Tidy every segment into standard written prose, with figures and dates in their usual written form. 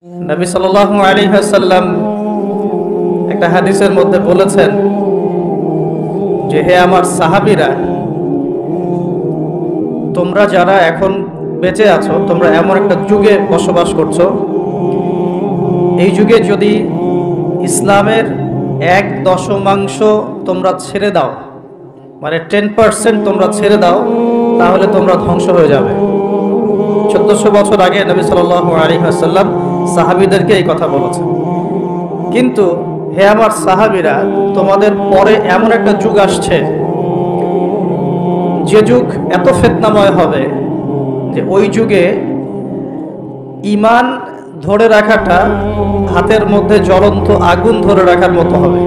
নবী সাল্লাল্লাহু আলাইহি ওয়াসাল্লাম একটা হাদিসের মধ্যে বলেছেন যে হে আমার সাহাবীরা, তোমরা যারা এখন বেঁচে আছো তোমরা এমন একটা যুগে বসবাস করছো, এই যুগে যদি ইসলামের 1/10 তোমরা ছেড়ে দাও, মানে 10% তোমরা ছেড়ে দাও, তাহলে তোমরা ধ্বংস হয়ে যাবে। 1400 বছর আগে নবী সাল্লাল্লাহু আলাইহি ওয়াসাল্লাম সাহাবীদেরকে এই কথা বলেছেন। কিন্তু হে আমার সাহাবীরা, তোমাদের পরে এমন একটা যুগ আসছে যে যুগ এত ফিতনাময় হবে যে ওই যুগে ঈমান ধরে রাখাটা হাতের মধ্যে জ্বলন্ত আগুন ধরে রাখার মতো হবে,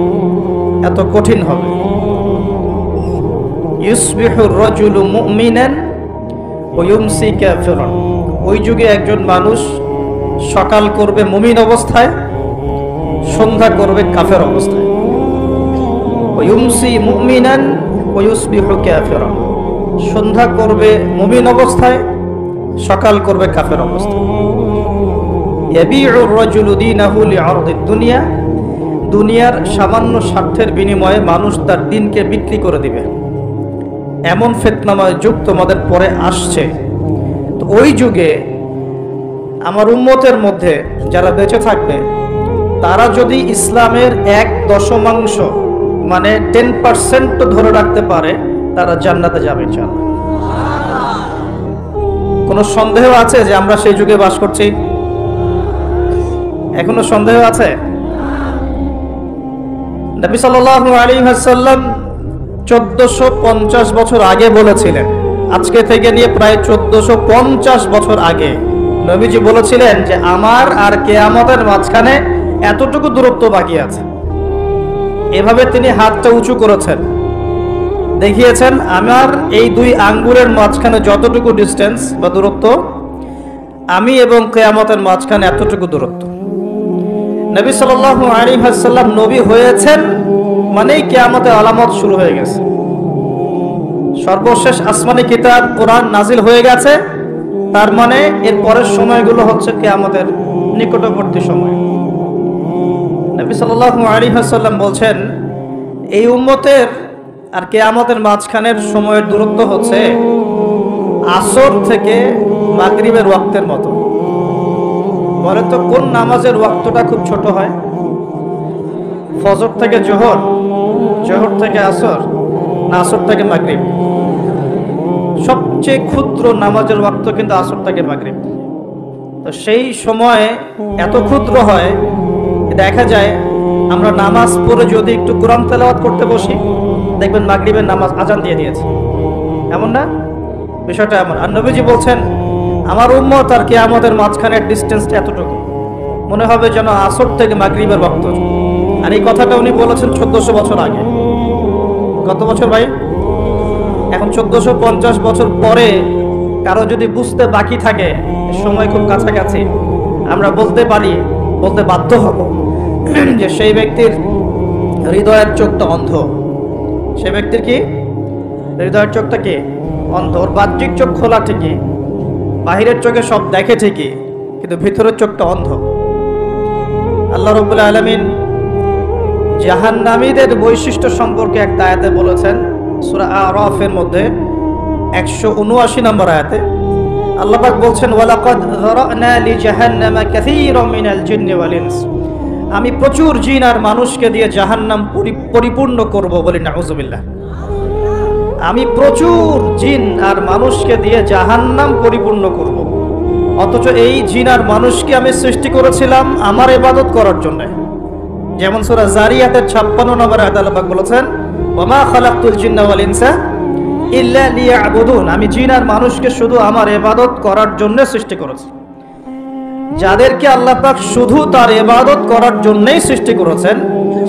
এত কঠিন হবে। ইউসবিহুর রাজুলু মুমিনান ওয়া ইউমসি কাফিরান। ওই যুগে একজন মানুষ সকাল করবে মুমিন অবস্থায়, সন্ধ্যা করবে কাফের অবস্থায়। ওয়া ইউমসি মুমিনান ওয়া ইউসবিহু কাফিরান। সন্ধ্যা করবে মুমিন অবস্থায়, সকাল করবে কাফের অবস্থায়। ইয়াবিউর রাজুলু দীনাহু লিআরদিদ দুনিয়া। দুনিয়ার সামান্য স্বার্থের বিনিময়ে মানুষ তার দিনকে বিক্রি করে দিবে। এমন ফিতনাময় যুগ তোমাদের পরে আসছে। তো ওই যুগে আমার উম্মতের মধ্যে যারা বেঁচে থাকবে তারা যদি ইসলামের 1/10 মানে 10% ধরে রাখতে পারে, তারা জান্নাতে যাবে ইনশাআল্লাহ। কোনো সন্দেহ আছে যে আমরা সেই যুগে বাস করছি? এখনো সন্দেহ আছে? নবী সাল্লাল্লাহু আলাইহি ওয়াসাল্লাম 1450 বছর আগে বলেছিলেন, আজকে থেকে নিয়ে প্রায় 1450 বছর আগে নবীজি বলেছিলেন যে আমার আর কিয়ামতের মাঝখানে এতটুকু দূরত্ব বাকি আছে। এভাবে তিনি হাতটা উঁচু করেছেন, দেখিয়েছেন আমার এই দুই আঙ্গুলের মাঝখানে যতটুকু ডিস্টেন্স বা দূরত্ব, আমি এবং কিয়ামতের মাঝখানে এতটুকু দূরত্ব। নবী সাল্লাল্লাহু আলাইহি ওয়াসাল্লাম নবী হয়েছেন মানেই কিয়ামতের আলামত শুরু হয়ে গেছে। সর্বশেষ আসমানি কিতাব কোরআন নাজিল হয়ে গেছে, তার মানে এর পরের সময়গুলো হচ্ছে কিয়ামতের নিকটবর্তী সময়। নবী সাল্লাল্লাহু আলাইহি ওয়াসাল্লাম বলছেন এই উম্মতের আর কিয়ামতের মাঝখানের সময়ের দূরত্ব হচ্ছে আসর থেকে মাগরিবের ওয়াক্তের মতো। বলে তো কোন নামাজের ওয়াক্তটা খুব ছোট হয়? ফজর থেকে জোহর, জোহর থেকে আসর, না আসর থেকে মাগরিব? সবচেয়ে ক্ষুদ্র নামাজের ওয়াক্ত কিন্তু আসর থেকে মাগরিব। তো সেই সময় এত ক্ষুদ্র হয়, দেখা যায় আমরা নামাজ পড়ে যদি একটু কোরআন তেলাওয়াত করতে বসি, দেখবেন মাগরিবের নামাজ আজান দিয়ে দিয়েছে। এমন না? বিষয়টা এমন। আর নবীজি বলছেন আমার উম্মত আর কিয়ামতের মাঝখানের ডিস্টেন্সটা এতটুকু, মনে হবে যেন আসর থেকে মাগরিবের ওয়াক্ত। আর এই কথাটা উনি বলেছেন 1400 বছর আগে। কত বছর ভাই? এখন 1450 বছর পরে কারো যদি বুঝতে বাকি থাকে সময় খুব কাছাকাছি, আমরা বলতে পারি, বলতে বাধ্য হব যে সেই ব্যক্তির হৃদয়ের চোখটা অন্ধ। সে ব্যক্তির কি হৃদয়ের চোখটা কি অন্ধ? ওর বাহ্যিক চোখ খোলা ঠিকই, বাহিরের চোখে সব দেখে ঠিকই, কিন্তু ভিতরের চোখটা অন্ধ। আল্লাহ রাব্বুল আলামিন জাহান্নামীদের বৈশিষ্ট্য সম্পর্কে একটা আয়াতে বলেছেন, সূরা আরাফের মধ্যে 179 নম্বর আয়াতে আল্লাহ পাক বলছেন ওয়ালাকাদ যারানা লিজাহান্নামা কাসীরাম মিনাল জিন্নি ওয়াল ইনস। আমি প্রচুর জিন আর মানুষকে দিয়ে জাহান্নাম পরিপূর্ণ করব, বলি নাউযুবিল্লাহ। আমি প্রচুর জিন আর মানুষকে দিয়ে জাহান্নাম পরিপূর্ণ করব, অথচ এই জিন আর মানুষকে আমি সৃষ্টি করেছিলাম আমার ইবাদত করার জন্য। যেমন সূরা জারিয়াতের 56 নম্বর আয়াতে আল্লাহ পাক বলেছেন ওয়ামা খালাকতুল জিন্না ওয়াল ইনসা ইল্লা লিয়াবুদুন। আমি জিন আর মানুষকে শুধু আমার ইবাদত করার জন্য সৃষ্টি করেছি। যাদেরকে আল্লাহ পাক শুধু তার ইবাদত করার জন্যই সৃষ্টি করেছেন,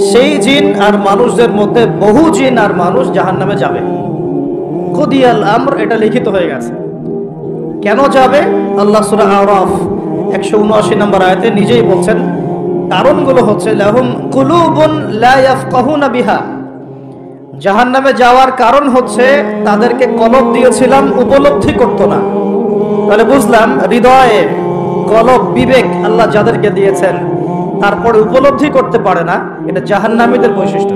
সেই জিন আর মানুষদের মধ্যে বহু জিন আর মানুষ জাহান্নামে যাবে। কুদিয়াল আমর, এটা লিখিত হয়ে গেছে। কেন যাবে? আল্লাহ সূরা আরাফ 179 নম্বর আয়াতে নিজেই বলছেন কারণগুলো হচ্ছে লাহুম কুলুবুন লা ইয়াফকাহুনা বিহা। জাহান্নামে যাওয়ার কারণ হচ্ছে তাদেরকে কলব দিয়েছিলাম, উপলব্ধি করতো না। তাহলে বুঝলাম হৃদয়ে কলব, বিবেক আল্লাহ যাদেরকে দিয়েছেন তারপরে উপলব্ধি করতে পারে না, এটা জাহান্নামীদের বৈশিষ্ট্য।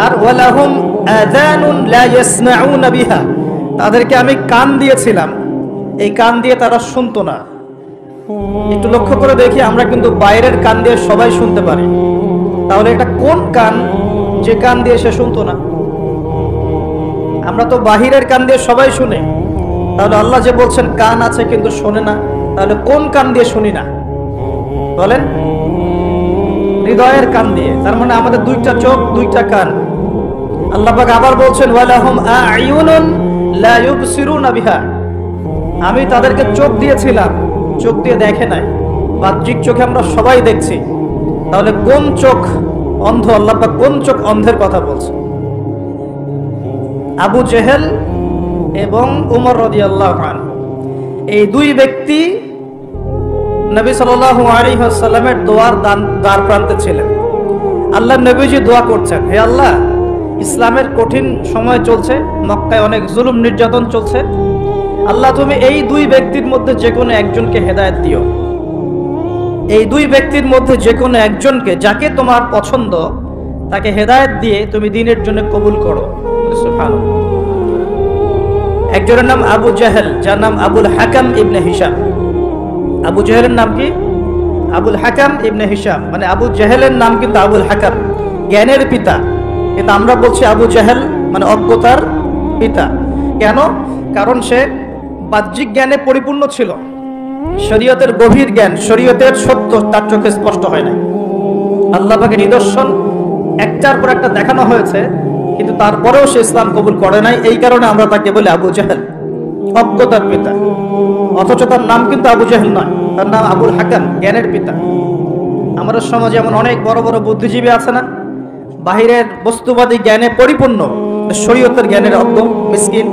আর ওয়ালাহুম আযানুন লা ইয়াসমাউনা বিহা, তাদেরকে আমি কান দিয়েছিলাম, এই কান দিয়ে তারা শুনতো না। একটু লক্ষ্য করে দেখি, আমরা কিন্তু বাইরের কান দিয়ে সবাই শুনতে পারি, তাহলে এটা কোন কান যে কান দিয়ে সে শুনতো না? আমরা তো বাহিরের কান দিয়ে সবাই শুনি, তাহলে আল্লাহ যে বলছেন কান আছে কিন্তু শোনে না, তাহলে কোন কান দিয়ে শুনি না বলেন? হৃদয়ের কান দিয়ে। তার মানে আমাদের দুইটা চোখ, দুইটা কান। আল্লাহ পাক আবার বলছেন ওয়ালাহুম আ'য়ুনুন লা ইউবসিরুনা বিহা, আমি তাদেরকে চোখ দিয়েছিলাম, চোখ দিয়ে দেখে নাই, বাহ্যিক চোখে আমরা সবাই দেখছি, তাহলে কোন চোখ অন্ধ? আল্লাহ পাক কোন চোখ অন্ধের কথা বলছে? আবু জেহেল এবং উমর রাদিয়াল্লাহু আনহু, এই দুই ব্যক্তি নবী সাল্লাল্লাহু আলাইহি ওয়াসাল্লামের দোয়ার দ্বার প্রান্তে ছিলেন। আল্লাহ নবীজি দোয়া করছেন, হে আল্লাহ, ইসলামের কঠিন সময় চলছে, মক্কায় অনেক জুলুম নির্যাতন চলছে, আল্লাহ তুমি এই দুই ব্যক্তির মধ্যে যে কোনো একজনকে হেদায়েত দিও, এই দুই ব্যক্তির মধ্যে যে কোনো একজনকে, যাকে তোমার পছন্দ তাকে হেদায়েত দিয়ে তুমি দ্বীনের জন্য কবুল করো। সুবহানাল্লাহ। একজনের নাম আবু জাহেল, যার নাম আবুল হাকাম ইবনে হিশাম। আবু জাহেলের নাম কি? আবুল হাকাম ইবনে হিশাম, মানে আবু জাহেলের নাম কিন্তু আবুল হাকাম, জ্ঞানের পিতা, কিন্তু আমরা বলছি আবু জাহেল মানে অজ্ঞতার পিতা। কেন? কারণ সে বাহ্যিক জ্ঞানে পরিপূর্ণ ছিল, শরীয়তের গভীর জ্ঞান, শরীয়তের সত্য তার চোখে স্পষ্ট হয় না। আল্লাহ পাকের নিদর্শন একটার পর একটা দেখানো হয়েছে, কিন্তু তারপরেও সে ইসলাম কবুল করে নাই। এই কারণে আমরা তাকে বলি আবু জাহেল, অজ্ঞতার পিতা। অথচ তার নাম কিন্তু আবু জাহেল নয়, তার নাম আবুল হাকাম, জ্ঞানের পিতা। আমাদের সমাজে এমন অনেক বড় বড় বুদ্ধিজীবী আছে না, বাহিরের বস্তুবাদী জ্ঞানে পরিপূর্ণ, শরীয়তের জ্ঞানের অজ্ঞ, মিসকিন,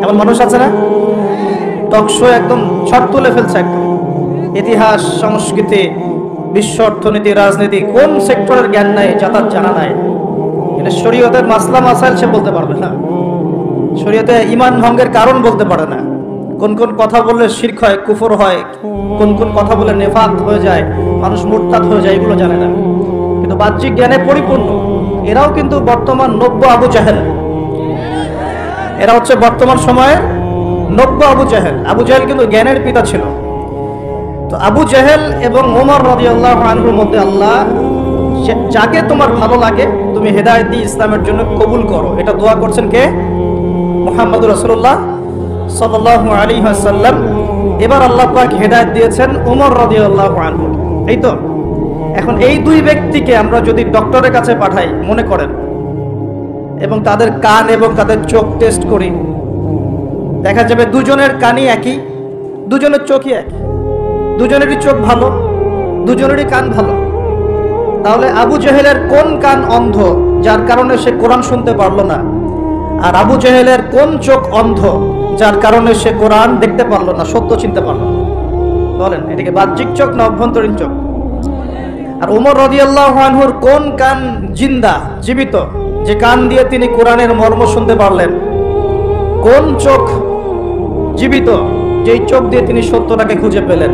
এমন মানুষ আছে না? টকশো একদম ছট তুলে ফেলছে, একদম ইতিহাস, সংস্কৃতি, বিশ্ব অর্থনীতি, রাজনীতি, কোন সেক্টরের জ্ঞান নাই, যা তার জানা নাই। এটা শরীয়তের মাসলা মাসাইল সে বলতে পারবে না, শরীয়তে ঈমান ভঙ্গের কারণ বলতে পারে না, কোন কোন কথা বললে শিরক হয়, কুফর হয়, কোন কোন কথা বলে নেফাক হয়ে যায়, মানুষ মুরতাদ হয়ে যায়, এগুলো জানে না, কিন্তু বাহ্যিক জ্ঞানে পরিপূর্ণ। এরাও কিন্তু বর্তমান নব্য আবু জাহেল, এরা হচ্ছে বর্তমান সময়ে নব্য আবু জাহেল। আবু জাহেল কিন্তু জ্ঞানের পিতা ছিল। তো আবু জাহেল এবং ওমর রাদিয়াল্লাহু আনহুর মধ্যে আল্লাহ যাকে তোমার ভালো লাগে তুমি হেদায়েত দিয়ে ইসলামের জন্য কবুল করো, এটা দোয়া করছেন কে? মুহাম্মদুর রাসূলুল্লাহ সাল্লাল্লাহু আলাইহি ওয়াসাল্লাম। এবার আল্লাহ পাক হেদায়েত দিয়েছেন ওমর রাদিয়াল্লাহু আনহু। এই তো এখন এই দুই ব্যক্তিকে আমরা যদি ডক্টরের কাছে পাঠাই, মনে করেন, এবং তাদের কান এবং তাদের চোখ টেস্ট করি, দেখা যাবে দুজনের কানই একই, দুজনের চোখই একই, দুজনেরই চোখ ভালো, দুজনেরই কান ভালো। তাহলে আবু জাহেলের কোন কান অন্ধ যার কারণে সে কোরআন শুনতে পারলো না, আর আবু জাহেলের কোন চোখ অন্ধ যার কারণে সে কোরআন দেখতে পারলো না, সত্য চিনতে পারলো না? বলেন, এটাকে বাহ্যিক চোখ না অভ্যন্তরীণ চোখ? আর ওমর রাদিয়াল্লাহু আনহুর কোন কান জিন্দা, জীবিত, যে কান দিয়ে তিনি কোরআনের মর্ম শুনতে পারলেন? কোন চোখ জীবিত, যেই চোখ দিয়ে তিনি সত্যটাকে খুঁজে পেলেন?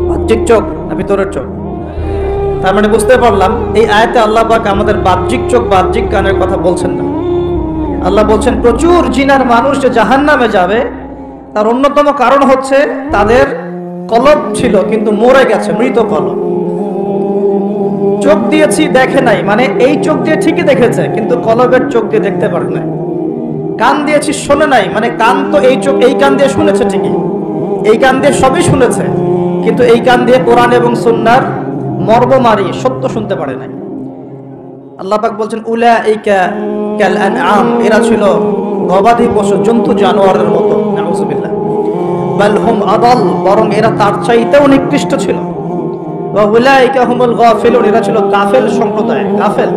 বাহ্যিক চোখ না ভিতরের চোখ? তার মানে বুঝতে পারলাম এই আয়াতে আল্লাহ পাক আমাদের বাহ্যিক চোখ, বাহ্যিক কানের কথা বলছেন না। আল্লাহ বলছেন প্রচুর জিনার মানুষ যে জাহান্নামে যাবে, তার অন্যতম কারণ হচ্ছে তাদের কলব ছিল কিন্তু মরে গেছে, মৃত কলব। চোখ দিয়েছি দেখে নাই, মানে এই চোখ দিয়ে ঠিকই দেখেছে কিন্তু কলবের চোখ দিয়ে দেখতে পারে নাই। কান দিয়েছি শোনে নাই, মানে কান তো এই চোখ, এই কান দিয়ে শুনেছে ঠিকই, এই কান দিয়ে সবই শুনেছে, কিন্তু এই কান দিয়ে কোরআন এবং সুন্নাহর মর্মমারি সত্য শুনতে পারে নাই। আল্লাহ পাক বলছেন উলাইকা কাল আনআম, এরা ছিল গবাদি পশু, জন্তু, জানোয়ারের মতো। নাউযুবিল্লাহ। বাল হুম আদাল, বরং এরা তার চাইতেও নিকৃষ্ট ছিল। ওয়া উলাইকা হুমুল গাফিলুন, এরা ছিল গাফেল সম্প্রদায়, গাফেল।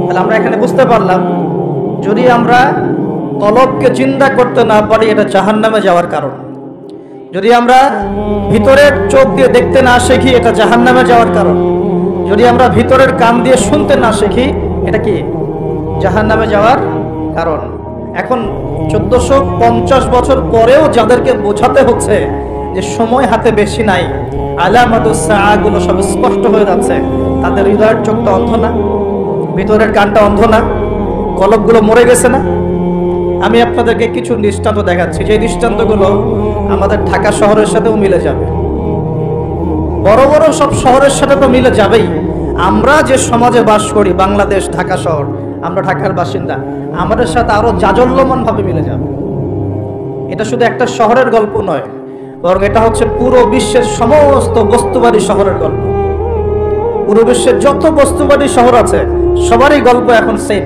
তাহলে আমরা এখানে বুঝতে পারলাম, যদি আমরা কলবকে জিন্দা করতে না পারি, এটা জাহান্নামে যাওয়ার কারণ। যদি আমরা ভিতরের চোখ দিয়ে দেখতে না শিখি, এটা জাহান্নামে যাওয়ার কারণ। যদি আমরা ভিতরের কান দিয়ে শুনতে না শিখি, এটা কি? জাহান্নামে যাওয়ার কারণ। এখন 1450 বছর পরেও যাদেরকে বোঝাতে হচ্ছে যে সময় হাতে বেশি নাই, আলামাতুস সাআগুলো সব স্পষ্ট হয়ে যাচ্ছে, তাদের হৃদয়ের চোখটা অন্ধ না, ভিতরের কানটা অন্ধ না, কলবগুলো মরে গেছে না? আমি আপনাদেরকে কিছু দৃষ্টান্ত দেখাচ্ছি, যে দৃষ্টান্তগুলো আমাদের ঢাকা শহরের সাথেও মিলে যাবে, বড় বড় সব শহরের সাথে তো মিলে যাবেই। আমরা যে সমাজে বাস করি, বাংলাদেশ, ঢাকা শহর, আমরা ঢাকার বাসিন্দা, আমাদের সাথে আরো জাজল্যমান ভাবে মিলে যাবে। এটা শুধু একটা শহরের গল্প নয়, বরং এটা হচ্ছে পুরো বিশ্বের সমস্ত বস্তুবাদী শহরের গল্প। পুরো বিশ্বের যত বস্তুবাদী শহর আছে সবারই গল্প এখন সেম,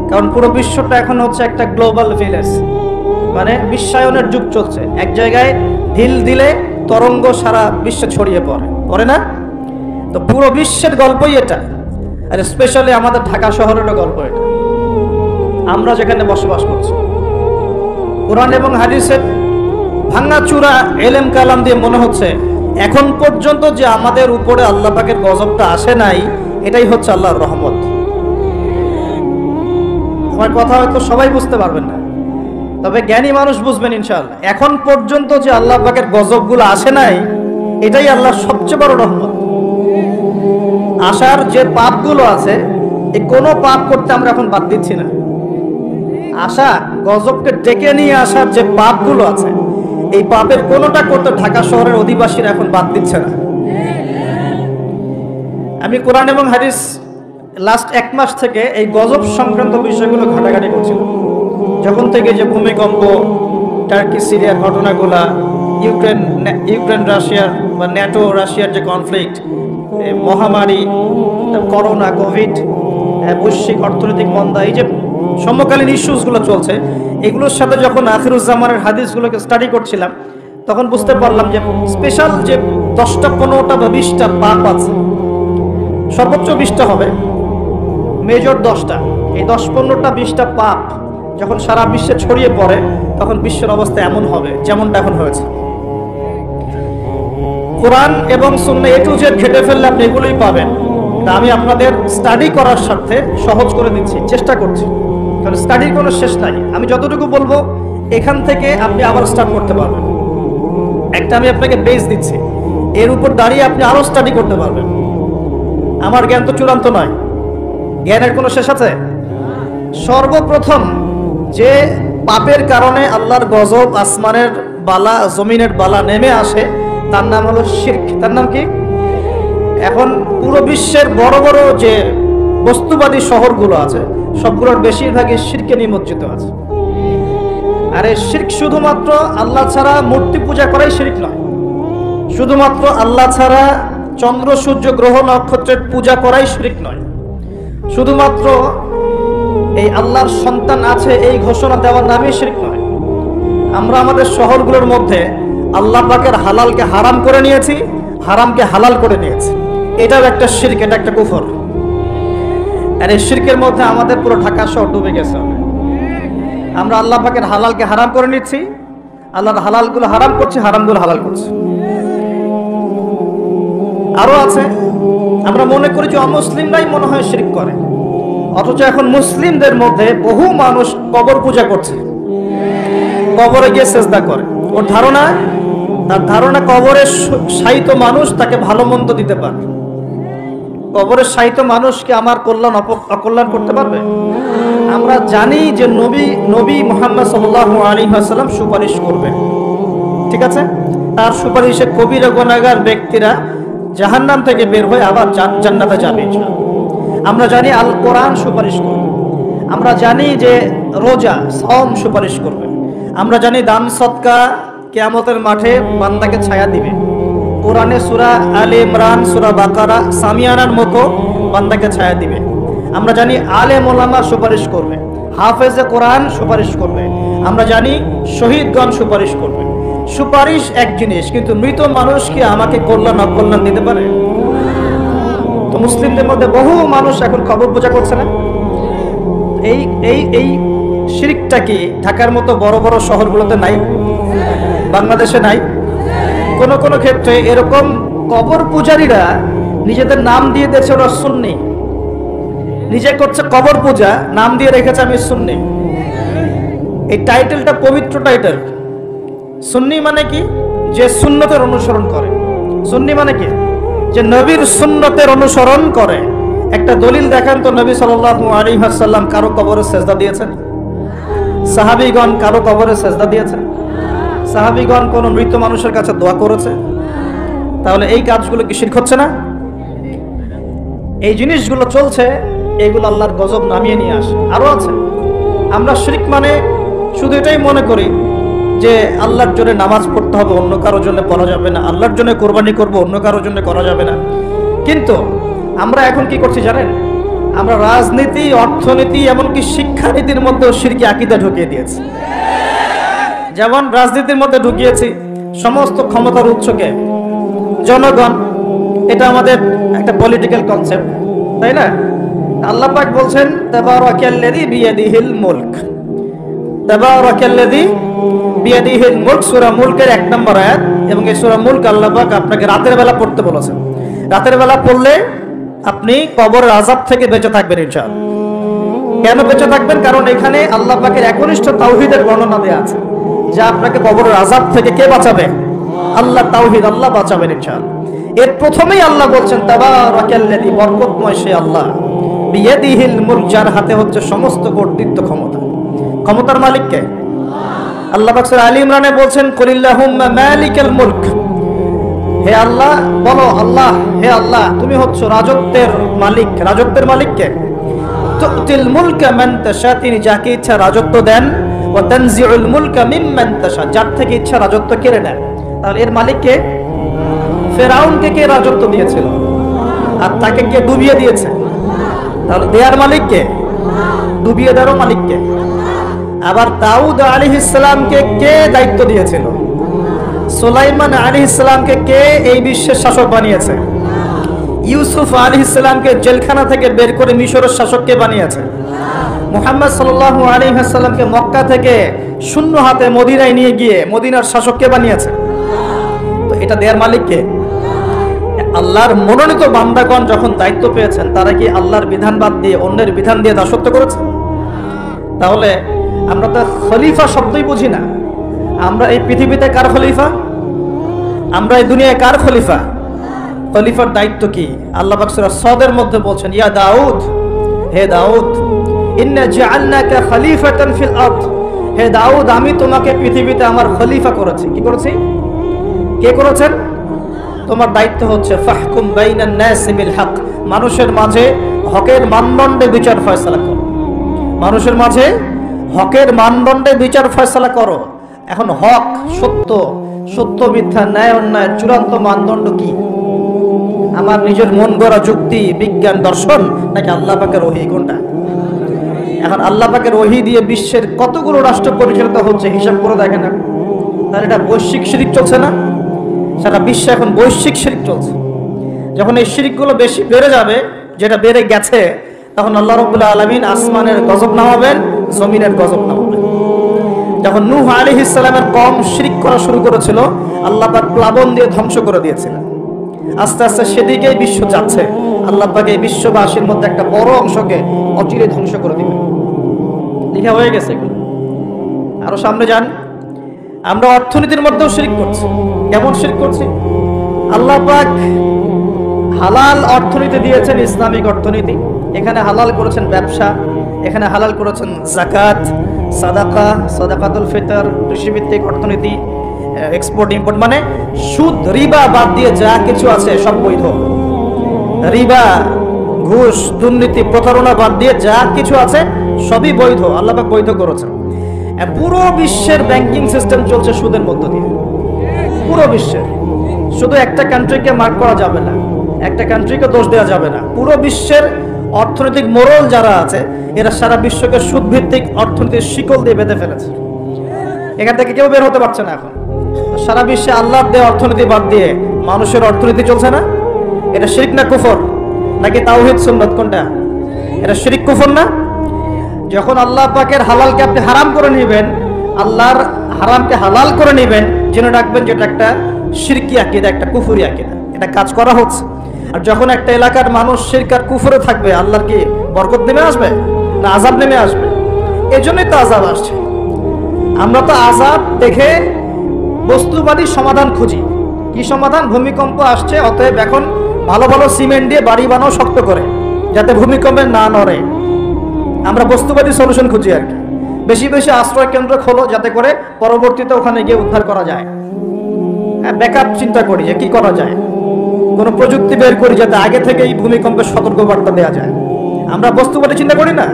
কারণ পুরো বিশ্বটা এখন হচ্ছে একটা গ্লোবাল ভিলেজ, মানে বিশ্বায়নের যুগ চলছে। এক জায়গায় ঢিল দিলে তরঙ্গ সারা বিশ্বে ছড়িয়ে পড়ে না? তো পুরো বিশ্বের গল্পই এটা, আর স্পেশালি আমাদের ঢাকা শহরেরও গল্প এটা, আমরা যেখানে বসবাস করছি। কোরআন এবং হাদিসের ভাঙাচুরা এলেম কালাম দিয়ে মনে হচ্ছে এখন পর্যন্ত যে আমাদের উপরে আল্লাহ পাকের গজবটা আসে নাই, এটাই হচ্ছে আল্লাহর রহমত। আমার কথা হয়তো সবাই বুঝতে পারবেন না, তবে জ্ঞানী মানুষ বুঝবেন ইনশাআল্লাহ। এখন পর্যন্ত যে আল্লাহ পাকের গজবগুলো আসে নাই, এটাই আল্লাহর সবচেয়ে বড় রহমত। আশার যে পাপগুলো আছে, এই কোনো পাপ করতে আমরা এখন বাদ দিচ্ছি না। আশা গজবকে ডেকে নিয়ে আসার যে পাপগুলো আছে, এই পাপের কোনোটা করতে ঢাকা শহরের অধিবাসীরা এখন বাদ দিচ্ছে না। আমি কোরআন এবং হাদিস লাস্ট 1 মাস থেকে এই গজব সংক্রান্ত বিষয়গুলো ঘাটাঘাটি করছিলাম। যখন থেকে যে ভূমিকম্প, টার্কি সিরিয়ার ঘটনাগুলা, ইউক্রেন রাশিয়ার বা ন্যাটো রাশিয়ার যে কনফ্লিক্ট, মহামারী, করোনা, কোভিড, বৈশ্বিক অর্থনৈতিক মন্দা, এই যে সমকালীন ইস্যুসগুলো চলছে, এগুলোর সাথে যখন আখিরুজ্জামানের হাদিসগুলোকে স্টাডি করছিলাম, তখন বুঝতে পারলাম যে স্পেশাল যে 10টা 15টা বা 20টা পাপ আছে, সর্বোচ্চ 20টা হবে, মেজর 10টা, এই 10-15টা 20টা পাপ যখন সারা বিশ্বে ছড়িয়ে পড়ে, তখন বিশ্বের অবস্থা এমন হবে যেমনটা এখন হয়েছে। কোরআন এবং সুন্নাহ এ টু জেড ঘেটে ফেললে আপনি এগুলোই পাবেন। তা আমি আপনাদের স্টাডি করার স্বার্থে সহজ করে দিচ্ছি, চেষ্টা করছি, কারণ স্টাডির কোনো শেষ নাই। আমি যতটুকু বলবো এখান থেকে আপনি আবার স্টার্ট করতে পারবেন। একটা আমি আপনাকে বেস দিচ্ছি, এর উপর দাঁড়িয়ে আপনি আরো স্টাডি করতে পারবেন। আমার জ্ঞান তো চূড়ান্ত নয়, জ্ঞানের কোনো শেষ আছে? সর্বপ্রথম যে পাপের কারণে আল্লাহর গজব, আসমানের বালা, জমিনের বালা নেমে আসে, তার নাম হলো শিরক। তার নাম কি? এখন পুরো বিশ্বের বড় বড় যে বস্তুবাদী শহরগুলো আছে, সবগুলোর বেশিরভাগই শিরকে নিমজ্জিত আছে। আর এই শিরক শুধুমাত্র আল্লাহ ছাড়া মূর্তি পূজা করাই শিরক নয়, শুধুমাত্র আল্লাহ ছাড়া চন্দ্র, সূর্য, গ্রহ, নক্ষত্রের পূজা করাই শিরক নয়, শুধুমাত্র এই আল্লাহর সন্তান আছে এই ঘোষণা দেওয়ার নামই শিরক নয়। আমরা আমাদের শহরগুলোর মধ্যে আল্লাহ পাকের হালালকে হারাম করে নিয়েছি, হারামকে হালাল করে নিয়েছি, এটাও একটা শিরক, এটা একটা কুফর। আর এই শিরকের মধ্যে আমাদের পুরো ঢাকা শহর ডুবে গেছে। আমরা আল্লাহ পাকের হালালকে হারাম করে নিচ্ছি, আল্লাহর হালালগুলো হারাম করছি, হারামগুলো হালাল করছি। আরো আছে, আমরা মনে করি যে অমুসলিমরাই মনে হয় শিরক করে, অথচ এখন মুসলিমদের মধ্যে বহু মানুষ কবর পূজা করছে, কবরে গিয়ে সেজদা করে। ওর ধারণা, তার ধারণা কবরে শায়িত মানুষ তাকে ভালো মন্দ দিতে পারে। কবরের শায়িত মানুষকে আমার কল্যাণ অকল্যাণ করতে পারবে? আমরা জানি যে নবী মুহাম্মদ সাল্লাল্লাহু আলাইহি ওয়াসাল্লাম সুপারিশ করবেন, ঠিক আছে? তার সুপারিশে কবিরা গুনাহগার ব্যক্তিরা জাহান্নাম থেকে বের হয়ে আবার জান্নাতে যাবে। আমরা জানি আল কোরআন সুপারিশ করবে, আমরা জানি যে রোজা, সাওম সুপারিশ করবে, আমরা জানি দান সদকা কিয়ামতের মাঠে বান্দাকে ছায়া দিবে। কোরআনে সূরা আলে ইমরান, সূরা বাকারা, সামিয়ানার মতো বান্দাকে ছায়া দিবে। আমরা জানি আলেম ওলামা সুপারিশ করবে, হাফেজে কোরআন সুপারিশ করবে, আমরা জানি শহীদগণ সুপারিশ করবে। সুপারিশ এক জিনিস, কিন্তু মৃত মানুষ কি আমাকে কল্যাণ অকল্যাণ দিতে পারে? তো মুসলিমদের মধ্যে বহু মানুষ এখন কবর পূজা করছে না। এই এই এই শিরকটা কি ঢাকার মতো বড় বড় শহরগুলোতে নাই? বাংলাদেশে নাই? কোন কোন ক্ষেত্রে এরকম কবর পূজারীরা নিজেদের নাম দিয়ে দিয়েছে ওরা সুন্নি, নিজে করছে কবর পূজা, নাম দিয়ে রেখেছে আমি সুন্নি। এই টাইটেলটা পবিত্র টাইটেল। সুন্নি মানে কি? যে সুন্নতের অনুসরণ করে। সুন্নি মানে কি? যে নবীর সুন্নতের অনুসরণ করে। একটা দলিল দেখান তো, নবী সাল্লাল্লাহু আলাইহি ওয়াসাল্লাম কারো কবরে সেজদা দিয়েছেন? সাহাবীগণ কারো কবরে সেজদা দিয়েছেন? সাহাবীগণ কোন মৃত মানুষের কাছে দোয়া করেছে? তাহলে এই কাজগুলো কি শিরক হচ্ছে না? এই জিনিসগুলো চলছে, এগুলো আল্লাহর গজব নামিয়ে নিয়ে আসে। আরো আছে, আমরা শিরক মানে শুধু এটাই মনে করি যে আল্লাহর জন্য নামাজ পড়তে হবে, অন্য কারোর জন্য পড়া যাবে না, আল্লাহর জন্য কোরবানি করব, অন্য কারোর জন্য করা যাবে না। কিন্তু আমরা এখন কি করছি জানেন? আমরা রাজনীতি, অর্থনীতি, এমনকি শিক্ষানীতির মধ্যেও শিরকি আকীদা ঢুকিয়ে দিয়েছি। যেমন রাজনীতির মধ্যে ঢুকিয়েছি সমস্ত ক্ষমতার উৎসকে জনগণ। এটা আমাদের একটা পলিটিক্যাল কনসেপ্ট, তাই না? আল্লাহ পাক বলছেন তাবারাকাল্লাযী বিয়াদিহিল মুলক, তাবারাকাল্লাযী বিয়াদিহিল মুলক, সূরা মুলকের 1 নম্বর আয়াত। এবং এই সূরা মুলক আল্লাহ পাক আপনাকে রাতের বেলা পড়তে বলেছেন। রাতের বেলা পড়লে আপনি কবরের আযাব থেকে বেঁচে থাকবেন ইনশাআল্লাহ। কেন বেঁচে থাকবেন? কারণ এখানে আল্লাহ পাকের একনিষ্ঠ তাওহীদের বর্ণনা দেয়া আছে, যা আপনাকে কবরের আযাব থেকে কে বাঁচাবে? আল্লাহ। তাওহীদ, আল্লাহ বাঁচাবেন ইনশাআল্লাহ। এর প্রথমেই আল্লাহ বলছেন তাবারাকাল্লাযী, বরকতময় সে আল্লাহ, বিয়াদিহিল মুলক, যার হাতে হচ্ছে সমস্ত কর্তৃত্ব, ক্ষমতা। ক্ষমতার মালিক কে? আল্লাহ পাক সূরা আলী ইমরানে বলছেন কুলিল্লাহুম্মা মালিকাল মুলক, হে আল্লাহ বলো, আল্লাহ, হে আল্লাহ তুমি হচ্ছ রাজত্বের মালিক। রাজত্বের মালিক কে? তুতিল মুলকা মান তাশা, তিনি যাকে ইচ্ছা রাজত্ব দেন। ওয়া তানজিউল মুলকা মিম্মান তাশা, যার থেকে ইচ্ছা রাজত্ব কেড়ে নেন। তাহলে এর মালিক কে? ফেরাউনকে কে রাজত্ব দিয়েছিল আর তাকে কে ডুবিয়ে দিয়েছে? তাহলে দেয়ার মালিক কে? ডুবিয়ে দেওয়ার মালিক কে? আবার দাউদ আলাইহিস সালামকে কে দায়িত্ব দিয়েছিল? সুলাইমান আলাইহিস সালামকে কে এই বিশ্বের শাসক বানিয়েছে? ইউসুফ আলাইহিস সালামকে জেলখানা থেকে বের করে মিশরের শাসক কে বানিয়েছে? মুহাম্মদ সাল্লাল্লাহু আলাইহি ওয়াসাল্লামকে মক্কা থেকে শূন্য হাতে মদিনায় নিয়ে গিয়ে মদিনার শাসক কে বানিয়েছে? তো এটা দেয়ার মালিক কে? আল্লাহর মনোনীত বান্দাগণ যখন দায়িত্ব পেয়েছেন, তারা কি আল্লাহর বিধান বাদ দিয়ে অন্যের বিধান দিয়ে দাসত্ব করেছে? তাহলে আমরা তো খলিফা শব্দই বুঝি না। আমরা এই পৃথিবীতে কার খলিফা? আমরা এই দুনিয়ায় কার খলিফা? খলিফার দায়িত্ব কি? আল্লাহ পাক সূরা সদের মধ্যে বলছেন, ইয়া দাউদ, হে দাউদ, ইন্না জাআলনাকা খলিফাতান ফিল আরদ, হে দাউদ আমি তোমাকে পৃথিবীতে আমার খলিফা করেছি। কি করেছি? কে করেছেন? তোমার দায়িত্ব হচ্ছে ফাহকুম বাইনান নাসি বিল হক, মানুষের মাঝে হকের মানদণ্ডে বিচার ফয়সালা করো। মানুষের মাঝে হকের মানদণ্ডে বিচার ফয়সালা করো। এখন হক, সত্য, সত্য মিথ্যা, ন্যায় অন্যায় চূড়ান্ত মানদণ্ড কি? আমার নিজের মন গড়া যুক্তি, বিজ্ঞান, দর্শন, নাকি আল্লাহ পাকের ওহী? কোনটা? এখন আল্লাহ পাকের ওহী দিয়ে বিশ্বের কতগুলো রাষ্ট্র পরিচালিত হচ্ছে হিসাব করে দেখেন। তাহলে এটা বৈশ্বিক শিরক চলছে না? সারা বিশ্বে এখন বৈশ্বিক শিরক চলছে। যখন এই শিরকগুলো বেশি বেড়ে যাবে, যেটা বেড়ে গেছে, তখন আল্লাহ রাব্বুল আলামিন আসমানের গজব নামাবেন, জমিনের গজব নামাবেন। যখন নূহ আলাইহিস সালামের কওম শিরক করা শুরু করেছিল, আল্লাহ পাক প্লাবন দিয়ে ধ্বংস করে দিয়েছিলেন। আস্তে আস্তে সেদিকেই বিশ্ব যাচ্ছে। আল্লাহ পাক এই বিশ্ববাসীর মধ্যে একটা বড় অংশকে অচিরে ধ্বংস করে দিবেন। লেখা হয়ে গেছে এগুলো। আরো সামনে যান। আমরা অর্থনীতির মধ্যেও শিরক করছি। কেমন শিরক করছি? আল্লাহ পাক হালাল অর্থনীতি দিয়েছেন, ইসলামিক অর্থনীতি। এখানে হালাল করেছেন ব্যবসা, এখানে হালাল করেছেন যাকাত, সাদাকা, সাদাকাতুল ফিতর, কৃষিভিত্তিক অর্থনীতি, এক্সপোর্ট ইম্পোর্ট, মানে সুদ, রিবা বাদ দিয়ে যা কিছু আছে সব বৈধ। রিবা, ঘুষ, দুর্নীতি, প্রতারণা বাদ দিয়ে যা কিছু আছে সবই বৈধ। আল্লাহ পাক বৈধ করেছেন। পুরো বিশ্বের ব্যাংকিং সিস্টেম চলছে সুদের মধ্য দিয়ে। পুরো বিশ্বের, শুধু একটা কান্ট্রিকে মার্ক করা যাবে না, একটা কান্ট্রিকে দোষ দেওয়া যাবে না। পুরো বিশ্বের অর্থনৈতিক মোড়ল যারা আছে, এরা সারা বিশ্বকে সুদভিত্তিক অর্থনীতির শিকল দিয়ে বেঁধে ফেলেছে। এখান থেকে কেউ বের হতে পারছে না। এখন সারা বিশ্বে আল্লাহর দেওয়া অর্থনীতি বাদ দিয়ে মানুষের অর্থনীতি চলছে না। এটা শিরক না কুফর? নাকি তাওহীদ সুন্নাত? কোনটা? এটা শিরক কুফর না? যখন আল্লাহ পাকের হালালকে আপনি হারাম করে নেবেন, আল্লাহর হারামকে হালাল করে নেবেন, জেনে রাখবেন যেটা একটা শিরকি আকীদা, একটা কুফরি আকীদা। এটা কাজ করা হচ্ছে। আর যখন একটা এলাকার মানুষ শিরক আর কুফরে থাকবে, আল্লাহর কি বরকত নেমে আসবে না আযাব নেমে আসবে? এজন্যই তো আযাব আসছে। আমরা তো আযাব দেখে বস্তুবাদী সমাধান খুঁজি। কি সমাধান? ভূমিকম্প আসছে, অতএব এখন ভালো ভালো সিমেন্ট দিয়ে বাড়ি বানাও শক্ত করে, যাতে ভূমিকম্পে না নড়ে। আমরা বস্তুবাদী সলিউশন খুঁজি আর কি। বেশি বেশি আশ্রয় কেন্দ্র খোলো, যাতে করে পরবর্তীতে ওখানে গিয়ে উদ্ধার করা যায়। ব্যাকআপ চিন্তা করি যে কি করা যায়, কোনো প্রযুক্তি বের করি যাতে আগে থেকেই ভূমিকম্পের সতর্কবার্তা দেওয়া যায়। আমরা বস্তুবাদী চিন্তা করি না।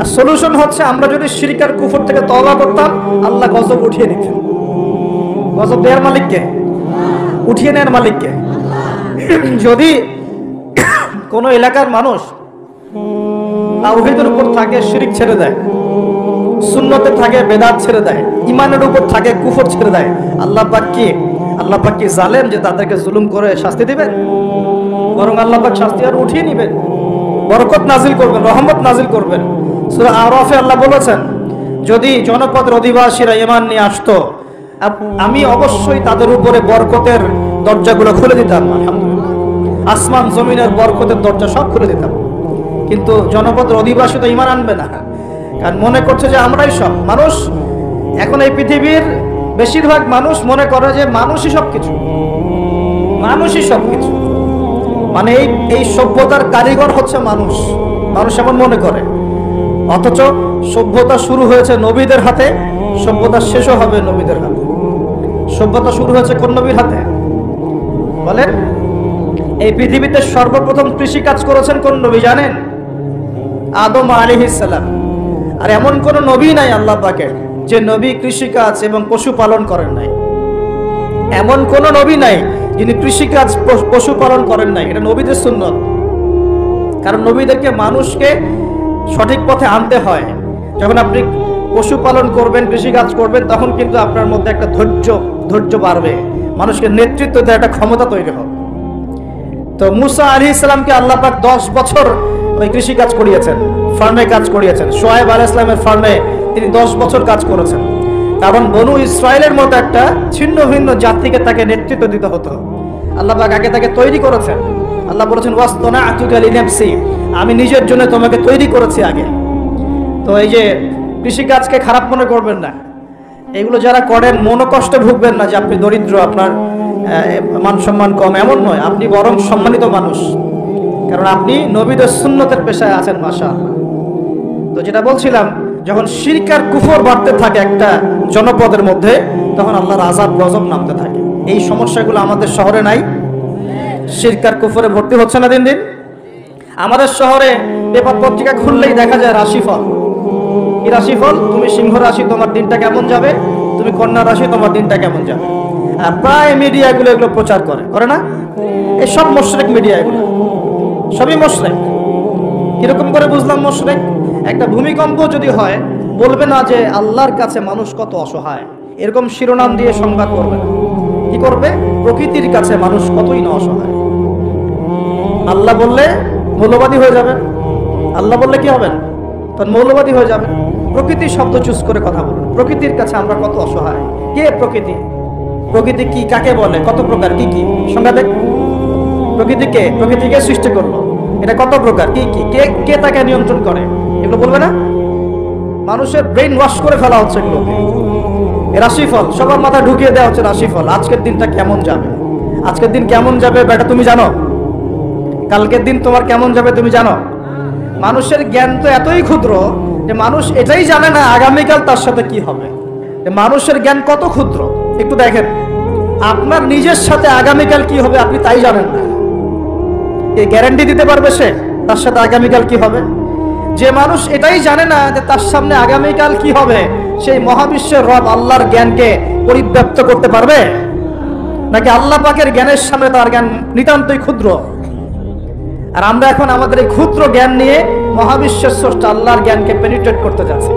আর সলিউশন হচ্ছে, আমরা যদি শিরক আর কুফর থেকে তওবা করতাম, আল্লাহ গজব উঠিয়ে নিতেন। গজব দেওয়ার মালিককে, উঠিয়ে নেওয়ার মালিককে। যদি কোন এলাকার মানুষ তাওহীদের উপর থাকে, শিরক ছেড়ে দেয়, সুন্নতে থাকে, বেদাত ছেড়ে দেয়, ইমানের উপর থাকে, কুফর ছেড়ে দেয়, আল্লাহ পাক কি জালেম যে তাদেরকে জুলুম করে শাস্তি দিবেন? বরং আল্লাহ পাক শাস্তি আর উঠিয়ে নেবেন, বরকত নাজিল করবেন, রহমত নাজিল করবেন। সূরা আরাফে আল্লাহ বলেছেন, যদি জনপদের অধিবাসীরা ঈমান নিয়ে আসতো, আমি অবশ্যই তাদের উপরে বরকতের দরজাগুলো খুলে দিতাম। আলহামদুলিল্লাহ, আসমান জমিনের বরকতের দরজা সব খুলে দিতাম। কিন্তু জনপদের অধিবাসী তো ঈমান আনবে না, কারণ মনে করছে যে আমরাই সব। মানুষ এখন এই পৃথিবীর বেশিরভাগ মানুষ মনে করে যে মানুষই সবকিছু, মানুষই সবকিছু, মানে এই সভ্যতার কারিগর হচ্ছে মানুষ। মানুষ এমন মনে করে। অথচ সভ্যতা শুরু হয়েছে নবীদের হাতে, সভ্যতা শেষও হবে নবীদের হাতে। সভ্যতা শুরু হয়েছে কোন নবীর হাতে বলেন? এই পৃথিবীতে সর্বপ্রথম কৃষি কাজ করেছেন কোন নবী জানেন? আদম আলাইহিস সালাম। আর এমন কোন নবী নাই আল্লাহ পাকের যে নবী কৃষিকাজ এবং পশুপালন করেন নাই। এমন কোন নবী নাই যিনি কৃষিকাজ পশুপালন করেন নাই। এটা নবীদের সুন্নত। কারণ নবীদেরকে মানুষকে সঠিক পথে আনতে হয়। যখন আপনি পশুপালন করবেন, কৃষিকাজ করবেন, তখন কিন্তু আপনার মধ্যে একটা ধৈর্য বাড়বে, মানুষকে নেতৃত্ব দেওয়ার একটা ক্ষমতা তৈরি হবে। তো মুসা আলাইহিস সালামকে আল্লাহ পাক 10 বছর ওই কৃষিকাজ করিয়েছেন, ফার্মে কাজ করিয়েছেন। শুআয়ব আলাইহিস সালামের ফার্মে তিনি 10 বছর কাজ করেছেন। কারণ বনু ইসরায়েলের মতো একটা ছিন্ন ভিন্ন জাতিকে তাকে নেতৃত্ব দিতে হতো। আল্লাহ পাক আগে তাকে তৈরি করেছেন। আল্লাহ বলেছেন, ওয়াসতানা'তুকা লিনাফসি, আমি নিজের জন্য তোমাকে তৈরি করেছি আগে। তো এই যে কৃষিকাজকে খারাপ মনে করবেন না। এগুলো যারা করেন মনো কষ্টে ভুগবেন না যে আপনি দরিদ্র, আপনার মান সম্মান কম, এমন নয়। আপনি বরং সম্মানিত মানুষ, কারণ আপনি নবীদের সুন্নতের পেশায় আছেন, মাশাআল্লাহ। তো যেটা বলছিলাম, যখন শিরক আর কুফর বাড়তে থাকে একটা জনপদের মধ্যে, তখন আল্লাহর আযাব গজব নামতে থাকে। এই সমস্যাগুলো আমাদের শহরে নাই? শিরক আর কুফরে ভর্তি হচ্ছে না দিন দিন? আমাদের শহরে পেপার পত্রিকা খুললেই দেখা যায় রাশিফল। কি রাশিফল? তুমি সিংহ রাশি, তোমার দিনটা কেমন যাবে। তুমি কন্যা রাশি, তোমার দিনটা কেমন যাবে। আর প্রায় মিডিয়াগুলো এগুলো প্রচার করে না? এই সব মুশরিক মিডিয়া, এগুলো সবই মুশরিক। কিরকম করে বুঝলাম মুশরিক? একটা ভূমিকম্প যদি হয়, বলবে না যে আল্লাহর কাছে মানুষ কত অসহায়, এরকম শিরোনাম দিয়ে সংবাদ করবে না। কি করবে? প্রকৃতির কাছে মানুষ কতই না অসহায়। আল্লাহ বললে মৌলবাদী হয়ে যাবেন, আল্লাহ বললে কি হবেন? তখন মৌলবাদী হয়ে যাবেন। প্রকৃতির শব্দ চুজ করে কথা বলুন। প্রকৃতির কাছে আমরা কত অসহায়। কে প্রকৃতি? প্রকৃতি কি, কাকে বলে, কত প্রকার, কি কি সংজ্ঞা দেখ। প্রকৃতিকে, প্রকৃতিকে সৃষ্টি করলো, এটা কত প্রকার, কি কি, কে কে তাকে নিয়ন্ত্রণ করে, এগুলো বলবে না? মানুষের ব্রেন ওয়াশ করে ফেলা হচ্ছে এগুলোকে। রাশিফল সবার মাথায় ঢুকিয়ে দেওয়া হচ্ছে। রাশিফল, আজকের দিনটা কেমন যাবে, আজকের দিন কেমন যাবে বেটা তুমি জানো? কালকের দিন তোমার কেমন যাবে তুমি জানো? মানুষের জ্ঞান তো এতই ক্ষুদ্র যে মানুষ এটাই জানে না আগামীকাল তার সাথে কি হবে। মানুষের জ্ঞান কত ক্ষুদ্র একটু দেখেন। আপনার নিজের সাথে আগামীকাল কি হবে আপনি তাই জানেন না। এই গ্যারান্টি দিতে পারবে সে তার সাথে আগামীকাল কি হবে? যে মানুষ এটাই জানে না যে তার সামনে আগামীকাল কি হবে, সেই মহাবিশ্বের রব আল্লাহর জ্ঞানকে পরিব্যাপ্ত করতে পারবে নাকি আল্লাহ পাকের জ্ঞানের সামনে তার জ্ঞান নিতান্তই ক্ষুদ্র? আর আমরা এখন আমাদের এই ক্ষুদ্র জ্ঞান নিয়ে মহাবিশ্বের স্রষ্টা আল্লাহর জ্ঞানকে পেনিট্রেট করতে যাচ্ছি,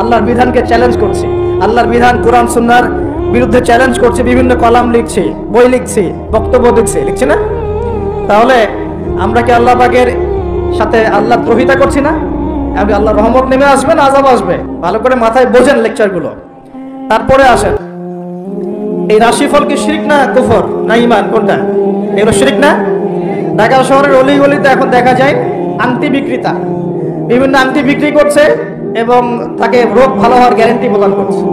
আল্লাহর বিধানকে চ্যালেঞ্জ করছি, আল্লাহর বিধান কোরআন সুন্নাহর বিরুদ্ধে চ্যালেঞ্জ করছি, বিভিন্ন কলাম লিখছি, বই লিখছি, বক্তব্য লিখছি না? তাহলে আমরা কি আল্লাহ পাকের সাথে আল্লাহ দ্রোহিতা করছি না? আমি আল্লাহ রহমত নেমে আসবে না আযাব আসবে? ভালো করে মাথায় বোঝেন লেকচারগুলো, তারপরে আসেন। এই রাশিফল কি শিরক না কুফর না ঈমান, কোনটা? এগুলো শিরক না? ঢাকা শহরের অলি গলিতে এখন দেখা যায় আংটি বিক্রেতা বিভিন্ন আংটি বিক্রি করছে এবং তাকে রোগ ভালো হওয়ার গ্যারান্টি প্রদান করছে।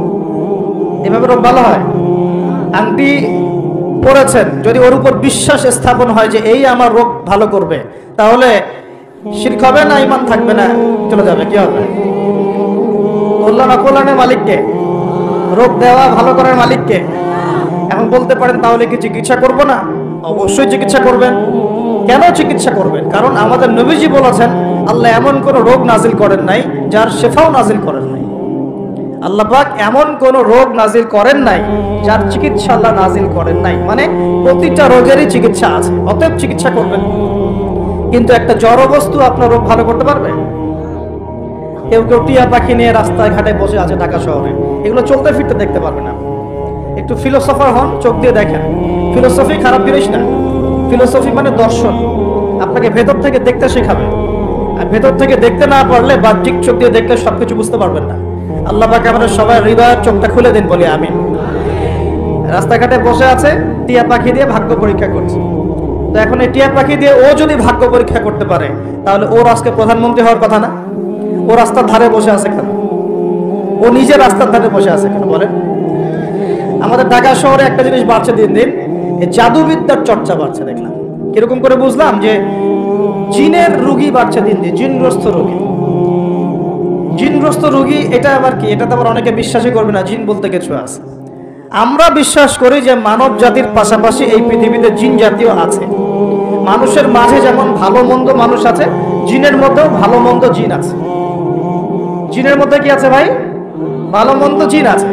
এভাবে রোগ ভালো হয়? আংটি পরেছেন, যদি ওর উপর বিশ্বাস স্থাপন হয় যে এই আমার রোগ ভালো করবে, তাহলে শিরক হবে না ঈমান থাকবে না চলে যাবে? কি হবে? কল্যাণ অকল্যাণের মালিককে, রোগ দেওয়া ভালো করার মালিককে। এখন বলতে পারেন তাহলে কি চিকিৎসা করব না? অবশ্যই চিকিৎসা করবেন। কেন চিকিৎসা করবেন? কারণ আমাদের নবীজি বলেছেন আল্লাহ এমন কোন রোগ নাজিল করেন নাই যার শেফাও নাজিল করেন নাই। আল্লাহ পাক এমন কোন রোগ নাজিল করেন নাই যার চিকিৎসা আল্লাহ নাজিল করেন নাই। মানে প্রতিটা রোগেরই চিকিৎসা আছে, অতএব চিকিৎসা করবেন। কিন্তু একটা জড় বস্তু আপনার রোগ ভালো করতে পারবে? কেউ কেউ টিয়া পাখি নিয়ে রাস্তায় ঘাটে বসে আছে ঢাকা শহরে, এগুলো চলতে ফিরতে দেখতে পারবেন না। একটু ফিলোসফার হন, চোখ দিয়ে দেখেন। ফিলোসফি খারাপ জিনিস না, ফিলোসফি মানে দর্শন, আপনাকে ভেতর থেকে দেখতে শেখাবে। আর ভেতর থেকে দেখতে না পারলে বাহ্যিক চোখ দিয়ে দেখলে সবকিছু বুঝতে পারবেন না। আল্লাহ পাক আমাদের সবাই হৃদয়ের চোখটা খুলে দিন, বলি আমিন। রাস্তাঘাটে বসে আছে, টিয়া পাখি দিয়ে ভাগ্য পরীক্ষা করছে। তো এখন এই টিয়া পাখি দিয়ে ও যদি ভাগ্য পরীক্ষা করতে পারে, তাহলে ওর আজকে প্রধানমন্ত্রী হওয়ার কথা না? ও রাস্তার ধারে বসে আছে কেন? ও নিজে রাস্তার ধারে বসে আছে কেন বলেন? আমাদের ঢাকা শহরে একটা জিনিস বাড়ছে দিন দিন, এই জাদুবিদ্যার চর্চা বাড়ছে। দেখলাম কিরকম করে বুঝলাম যে জিনের রোগী বাড়ছে দিন দিন, জিনগ্রস্ত রোগী। জিনগ্রস্ত রোগী এটা আবার কি? এটা তো আবার অনেকে বিশ্বাসই করবে না, জিন বলতে কিছু আছে। আমরা বিশ্বাস করি যে মানব জাতির পাশাপাশি এই পৃথিবীতে জিন জাতীয় আছে। মানুষের মাঝে যেমন ভালো মন্দ মানুষ আছে, জিনের মধ্যেও ভালো মন্দ জিন আছে। জিনের মধ্যে কি আছে ভাই? ভালো মন্দ জিন আছে।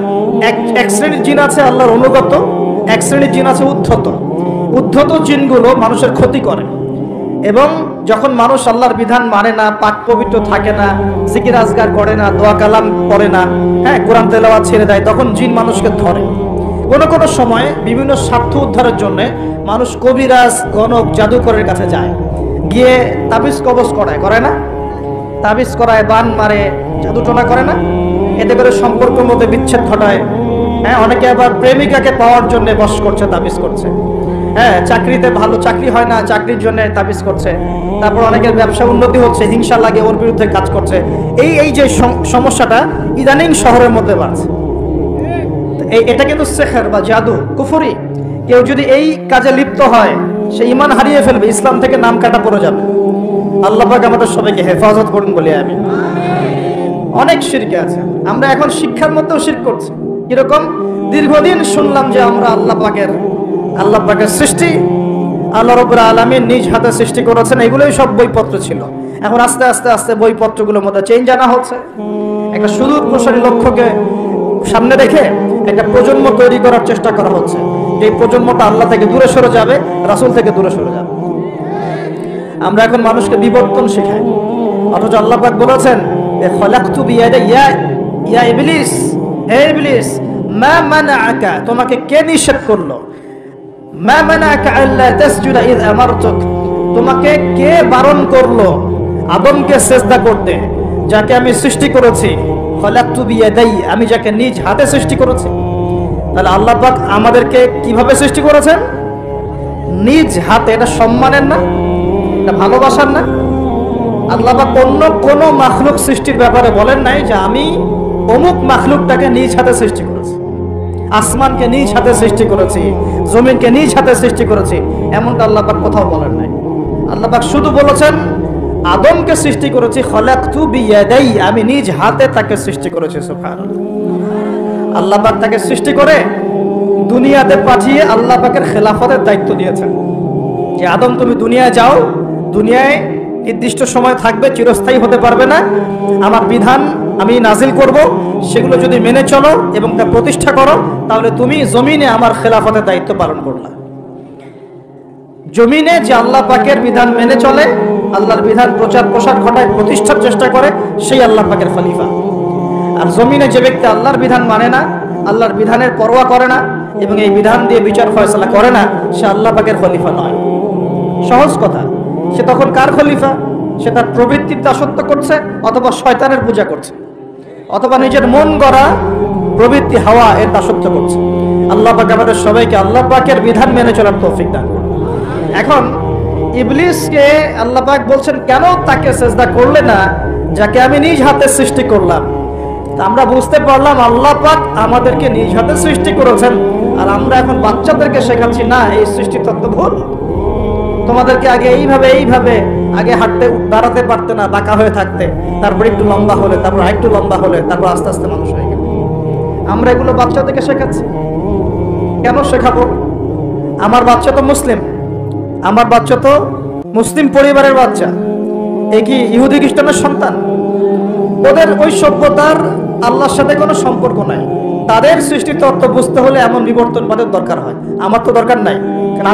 এক শ্রেণীর জিন আছে আল্লাহর অনুগত, এক শ্রেণীর জিন আছে উদ্ধত। উদ্ধত জিনগুলো মানুষের ক্ষতি করে, এবং যখন মানুষ আল্লাহর বিধান মানে না, পাক পবিত্র থাকে না, জিকির আজগার করে না, দোয়া কালাম করে না, হ্যাঁ, কোরআন তেলাওয়াত ছেড়ে দেয়, তখন জিন মানুষকে ধরে। কোনো কোনো সময়ে বিভিন্ন স্বার্থ উদ্ধারের জন্য মানুষ কবিরাজ, গণক, জাদুকরের কাছে যায়, গিয়ে তাবিজ কবজ করে না? তাবিজ করায়, বান মারে, জাদুটোনা করে না? এতে করে সম্পর্কের মধ্যে বিচ্ছেদ ঘটায়। হ্যাঁ, অনেকে আবার প্রেমিকাকে পাওয়ার জন্য বশ করছে, তাবিজ করছে। হ্যাঁ, চাকরিতে ভালো চাকরি হয় না, চাকরির জন্য তাবিজ করছে। তারপর অনেকের ব্যবসা উন্নতি হচ্ছে, হিংসা লাগে, ওর বিরুদ্ধে কাজ করছে। এই যে সমস্যাটা ইদানিং শহরের মধ্যে বাড়ছে। এটা কিন্তু সেহর বা জাদু, কুফরি। কেউ যদি এই কাজে লিপ্ত হয়, সে ঈমান হারিয়ে ফেলবে, ইসলাম থেকে নাম কাটা পড়ে যাবে। আল্লাহ পাক আমাদের সবাইকে হেফাজত করুন বলি আমি। অনেক শিরক আছে, আমরা এখন শিক্ষার মধ্যেও শিরক করছি। কিরকম? দীর্ঘদিন শুনলাম যে আমরা আল্লাহ পাকের সৃষ্টি, আল্লাহ রাব্বুল আলামিন নিজ হাতে সৃষ্টি করেছেন, এগুলোই সব বইপত্র ছিল। এখন আস্তে আস্তে আস্তে বইপত্রগুলোর মধ্যে চেঞ্জ আনা হচ্ছে। একটা সুদূর প্রসারী লক্ষ্যকে সামনে রেখে একটা প্রজন্ম তৈরি করার চেষ্টা করা হচ্ছে, যে প্রজন্মটা আল্লাহ থেকে দূরে সরে যাবে, রাসূল থেকে দূরে সরে যাবে। আমরা এখন মানুষকে বিবর্তন শেখাই, অথচ আল্লাহ পাক বলেছেন খলাকতু বিয়াদাইয়া ইয়া ইবলিস, হে ইবলিস, মা মানাআকা, তোমাকে কে নিষেধ করলো? মা মানাআকা আল্লা তাসজুদা ইয আমারতুক, তোমাকে কে বারণ করলো আদমকে সিজদা করতে, যাকে আমি সৃষ্টি করেছি? খলাকতু বিয়াদাই, আমি যাকে নিজ হাতে সৃষ্টি করেছি। তাহলে আল্লাহ পাক আমাদেরকে কিভাবে সৃষ্টি করেছেন? নিজ হাতে। এটা সম্মানের না? এটা ভালোবাসার না? আল্লাহ পাক অন্য কোন মাখলুক সৃষ্টির ব্যাপারে বলেন নাই যে আমি অমুক মাখলুকটাকে নিজ হাতে সৃষ্টি করেছি, আসমানকে নিজ হাতে সৃষ্টি করেছি, জমিনকে নিজ হাতে সৃষ্টি করেছি, এমনটা আল্লাহ পাক কোথাও বলেন নাই। আল্লাহ পাক শুধু বলেছেন আদমকে সৃষ্টি করেছি, খলাকতু বিয়াদাই, আমি নিজ হাতে তাকে সৃষ্টি করেছি। সুবহানাল্লাহ। আল্লাহ পাক তাকে সৃষ্টি করে দুনিয়াতে পাঠিয়ে আল্লাহ পাকের খেলাফতের দায়িত্ব দিয়েছেন, যে আদম তুমি দুনিয়ায় যাও, দুনিয়ায় নির্দিষ্ট সময় থাকবে, চিরস্থায়ী হতে পারবে না। আমার বিধান আমি নাজিল করব, সেগুলো যদি মেনে চলো এবং তা প্রতিষ্ঠা করো, তাহলে তুমি জমিনে আমার খেলাফতের দায়িত্ব পালন করলা। জমিনে যে আল্লাহ পাকের বিধান মেনে চলে, আল্লাহর বিধান প্রচার প্রসার ঘটায়, প্রতিষ্ঠার চেষ্টা করে, সেই আল্লাহ পাকের খলিফা। আর জমিনে যে ব্যক্তি আল্লাহর বিধান মানে না, আল্লাহর বিধানের পরোয়া করে না এবং এই বিধান দিয়ে বিচার ফয়সালা করে না, সে আল্লাহ পাকের খলিফা নয়। সহজ কথা। সে তখন কার খলিফা? সে তার প্রবৃত্তির দাসত্ব করছে, অথবা শয়তানের পূজা করছে, অথবা নিজের মন গড়া প্রবৃত্তি হাওয়া এর দাসত্ব করছে। আল্লাহ পাক আমাদের সবাইকে আল্লাহ পাকের বিধান মেনে চলার তৌফিক দান করুন। এখন ইবলিসকে আল্লাহ পাক বলছেন কেন তাকে সিজদা করলে না, যাকে আমি নিজ হাতে সৃষ্টি করলাম। তা আমরা বুঝতে পারলাম আল্লাহ পাক আমাদেরকে নিজ হাতে সৃষ্টি করেছেন, আর আমরা এখন বাচ্চাদেরকে শেখাচ্ছি না এই সৃষ্টির তত্ত্ব ভুল, তোমাদেরকে আগে এইভাবে আগে হাঁটতে দাঁড়াতে পারতে না, বাঁকা হয়ে থাকতে, তারপর একটু লম্বা হলে, তারপর আরেকটু লম্বা হলে, তারপর আস্তে আস্তে মানুষ হয়ে গেল। আমরা এগুলো বাচ্চাদেরকে শেখাচ্ছি। কেন শেখাবো? আমার বাচ্চা তো মুসলিম, আমার বাচ্চা তো মুসলিম পরিবারের বাচ্চা, এ কি ইহুদি খ্রিস্টানের সন্তান? ওদের ওই সভ্যতার আল্লাহর সাথে কোনো সম্পর্ক নাই। তাদের সৃষ্টির তত্ত্ব বুঝতে হলে এমন বিবর্তনবাদের দরকার হয়, আমার তো দরকার নাই। কারণ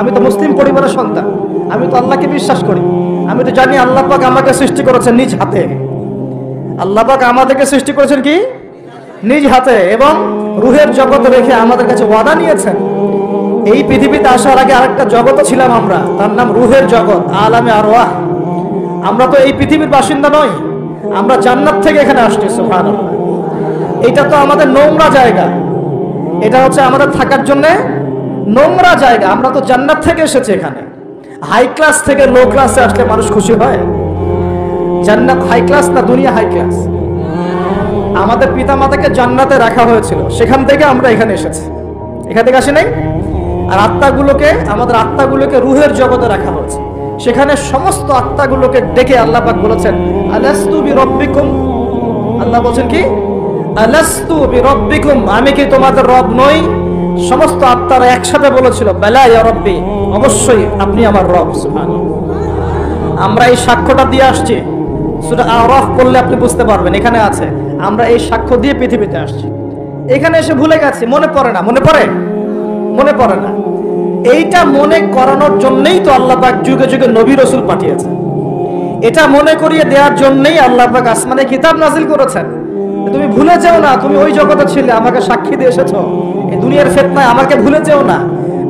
আমি তো মুসলিম পরিবারের সন্তান, আমি তো আল্লাহকে বিশ্বাস করি। আমি তো জানি আল্লাহ পাক আমাকে সৃষ্টি করেছেন নিজ হাতে। আল্লাহ পাক আমাদেরকে সৃষ্টি করেছেন কি? নিজ হাতে, এবং রুহের জগৎ রেখে আমাদের কাছে ওয়াদা নিয়েছেন। এই পৃথিবীতে আসার আগে আরেকটা জগৎ ছিলাম আমরা, তার নাম রুহের জগৎ, আলামে আরওয়াহ। আমরা তো এই পৃথিবীর বাসিন্দা নই, আমরা জান্নাত থেকে এখানে আসছি। সুবহানাল্লাহ। এটা তো আমাদের নোংরা জায়গা, এটা হচ্ছে আমাদের থাকার জন্য নোংরা জায়গা। আমরা তো জান্নাত থেকে এসেছি এখানে। হাই ক্লাস থেকে লো ক্লাসে আসলে মানুষ খুশি হয়? জান্নাত হাই ক্লাস না, দুনিয়া হাই ক্লাস। আমাদের পিতা মাতাকে জান্নাতে রাখা হয়েছিল, সেখান থেকে আমরা এখানে এসেছি। এখান থেকে আসি নাই? আর আত্মাগুলোকে, আমাদের আত্মাগুলোকে রুহের জগতে রাখা হয়েছে। সেখানে সমস্ত আত্মাগুলোকে ডেকে আল্লাহ পাক বলেছেন, আলাস্তু বিরব্বিকুম। আল্লাহ বলছেন কি? আলাস্তু বিরব্বিকুম, আমি কি তোমাদের রব নই? সমস্ত আত্মারা একসাথে বলেছিল, বালা ইয়া রব্বি, অবশ্যই আপনি আমার রব। সুবহানাল্লাহ। আমরা এই সাক্ষ্যটা দিয়ে আসছি। সূরা আরাফ পড়লে আপনি বুঝতে পারবেন, এখানে আছে। আমরা এই সাক্ষ্য দিয়ে পৃথিবীতে আসছি। এখানে এসে ভুলে গেছি, মনে পড়ে না। মনে পড়ে না। এইটা মনে করানোর জন্যই তো আল্লাহ পাক যুগে যুগে নবী রাসূল পাঠিয়েছেন। এটা মনে করিয়ে দেওয়ার জন্যই আল্লাহ পাক আসমানে কিতাব নাজিল করেছেন। তুমি ভুলে যেও না, তুমি ওই জগতে ছিলে, আমাকে সাক্ষী দিয়ে এসেছো। এই দুনিয়ার ফিতনায় আমাকে ভুলে যেও না।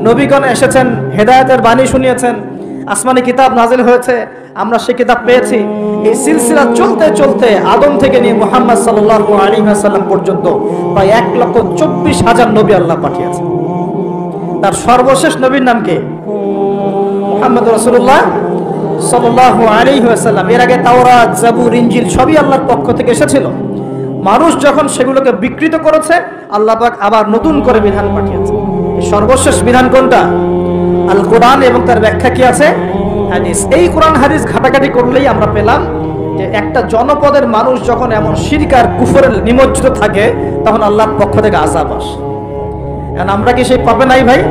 নবীগণ এসেছেন, হেদায়েতের বাণী শুনিয়েছেন, আসমানি কিতাব নাজিল হয়েছে, আমরা সেই কিতাব পেয়েছি। এই সিলসিলা চলতে চলতে আদম থেকে নিয়ে মুহাম্মদ সাল্লাল্লাহু আলাইহি ওয়াসাল্লাম পর্যন্ত প্রায় 1,24,000 নবী আল্লাহ পাঠিয়েছেন। তার সর্বশেষ নবীর নাম কি? মুহাম্মদ রাসূলুল্লাহ সাল্লাল্লাহু আলাইহি ওয়াসাল্লাম। এর আগে তাওরাত, জাবুর, ইনজিল সবই আল্লাহর পক্ষ থেকে এসেছিল। মানুষ যখন সেগুলোকে বিকৃত করেছে, আল্লাহ পাক আবার নতুন করে বিধান পাঠিয়েছেন। সর্বশেষ বিধান কোনটা? আল কোরআন, এবং তার ব্যাখ্যা কি আছে? হাদিস। এই কোরআন হাদিস ঘাটাঘাটি করলেই আমরা পেলাম যে একটা জনপদের মানুষ যখন এমন শিরক আর কুফরে নিমজ্জিত থাকে, তখন আল্লাহর পক্ষ থেকে আযাব আসে। এখন আমরা কি সেই পাবে নাই ভাই?